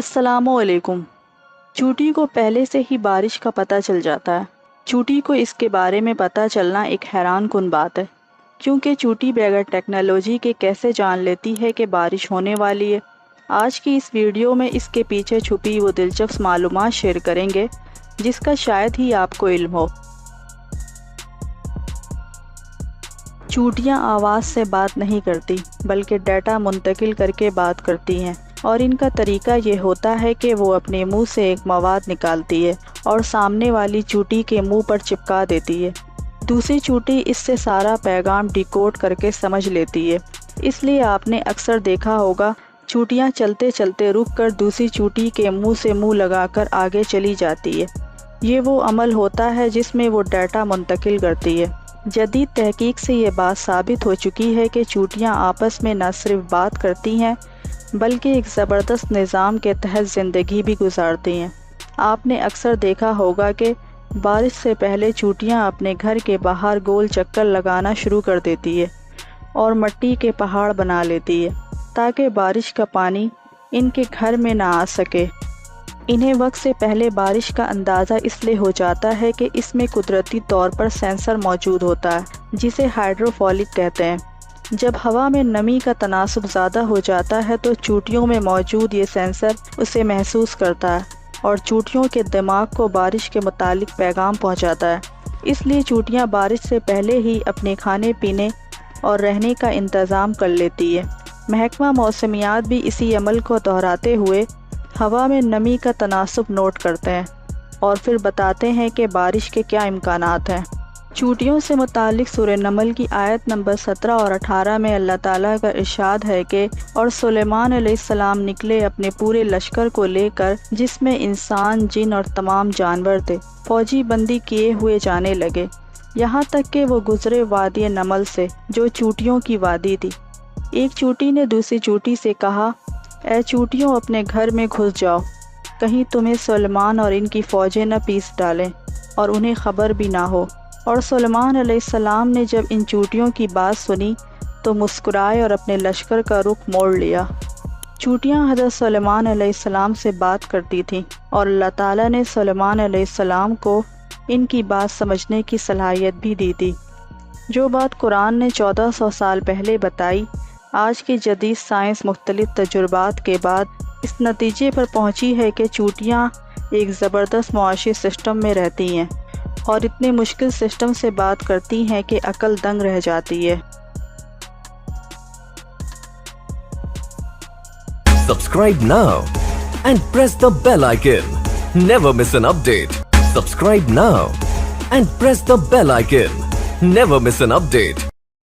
السلام علیکم۔ چوٹی کو پہلے سے ہی بارش کا پتہ چل جاتا ہے۔ چوٹی کو اس کے بارے میں پتہ چلنا ایک حیران کن بات ہے، کیونکہ چوٹی بغیر ٹیکنالوجی کے کیسے جان لیتی ہے کہ بارش ہونے والی ہے۔ آج کی اس ویڈیو میں اس کے پیچھے چھپی وہ دلچسپ معلومات شیئر کریں گے جس کا شاید ہی آپ کو علم ہو۔ چوٹیاں آواز سے بات نہیں کرتی بلکہ ڈیٹا منتقل کر کے بات کرتی ہیں، اور ان کا طریقہ یہ ہوتا ہے کہ وہ اپنے منہ سے ایک مواد نکالتی ہے اور سامنے والی چوٹی کے منہ پر چپکا دیتی ہے۔ دوسری چوٹی اس سے سارا پیغام ڈیکوڈ کر کے سمجھ لیتی ہے۔ اس لیے آپ نے اکثر دیکھا ہوگا چوٹیاں چلتے چلتے رک کر دوسری چوٹی کے منہ سے منہ لگا کر آگے چلی جاتی ہے۔ یہ وہ عمل ہوتا ہے جس میں وہ ڈیٹا منتقل کرتی ہے۔ جدید تحقیق سے یہ بات ثابت ہو چکی ہے کہ چوٹیاں آپس میں نہ صرف بات کرتی ہیں بلکہ ایک زبردست نظام کے تحت زندگی بھی گزارتی ہیں۔ آپ نے اکثر دیکھا ہوگا کہ بارش سے پہلے چوٹیاں اپنے گھر کے باہر گول چکر لگانا شروع کر دیتی ہے اور مٹی کے پہاڑ بنا لیتی ہے تاکہ بارش کا پانی ان کے گھر میں نہ آ سکے۔ انہیں وقت سے پہلے بارش کا اندازہ اس لیے ہو جاتا ہے کہ اس میں قدرتی طور پر سینسر موجود ہوتا ہے جسے ہائیڈروفولک کہتے ہیں۔ جب ہوا میں نمی کا تناسب زیادہ ہو جاتا ہے تو چوٹیوں میں موجود یہ سینسر اسے محسوس کرتا ہے اور چوٹیوں کے دماغ کو بارش کے متعلق پیغام پہنچاتا ہے۔ اس لیے چوٹیاں بارش سے پہلے ہی اپنے کھانے پینے اور رہنے کا انتظام کر لیتی ہے۔ محکمہ موسمیات بھی اسی عمل کو دہراتے ہوئے ہوا میں نمی کا تناسب نوٹ کرتے ہیں اور پھر بتاتے ہیں کہ بارش کے کیا امکانات ہیں۔ چوٹیوں سے متعلق سورہ نمل کی آیت نمبر 17 اور 18 میں اللہ تعالیٰ کا ارشاد ہے کہ اور سلیمان علیہ السلام نکلے اپنے پورے لشکر کو لے کر جس میں انسان، جن اور تمام جانور تھے، فوجی بندی کیے ہوئے جانے لگے، یہاں تک کہ وہ گزرے وادی نمل سے جو چوٹیوں کی وادی تھی۔ ایک چوٹی نے دوسری چوٹی سے کہا، اے چوٹیوں اپنے گھر میں گھس جاؤ، کہیں تمہیں سلیمان اور ان کی فوجیں نہ پیس ڈالیں اور انہیں خبر بھی نہ ہو۔ اور سلیمان علیہ السلام نے جب ان چوٹیوں کی بات سنی تو مسکرائے اور اپنے لشکر کا رخ موڑ لیا۔ چوٹیاں حضرت سلیمان علیہ السلام سے بات کرتی تھیں اور اللہ تعالیٰ نے سلیمان علیہ السلام کو ان کی بات سمجھنے کی صلاحیت بھی دی تھی۔ جو بات قرآن نے 1400 سال پہلے بتائی، آج کی جدید سائنس مختلف تجربات کے بعد اس نتیجے پر پہنچی ہے کہ چوٹیاں ایک زبردست معاشی سسٹم میں رہتی ہیں اور اتنے مشکل سسٹم سے بات کرتی ہیں کہ عقل دنگ رہ جاتی ہے۔ Subscribe now and press the bell icon. Never miss an update. Subscribe now and press the bell icon. Never miss an update.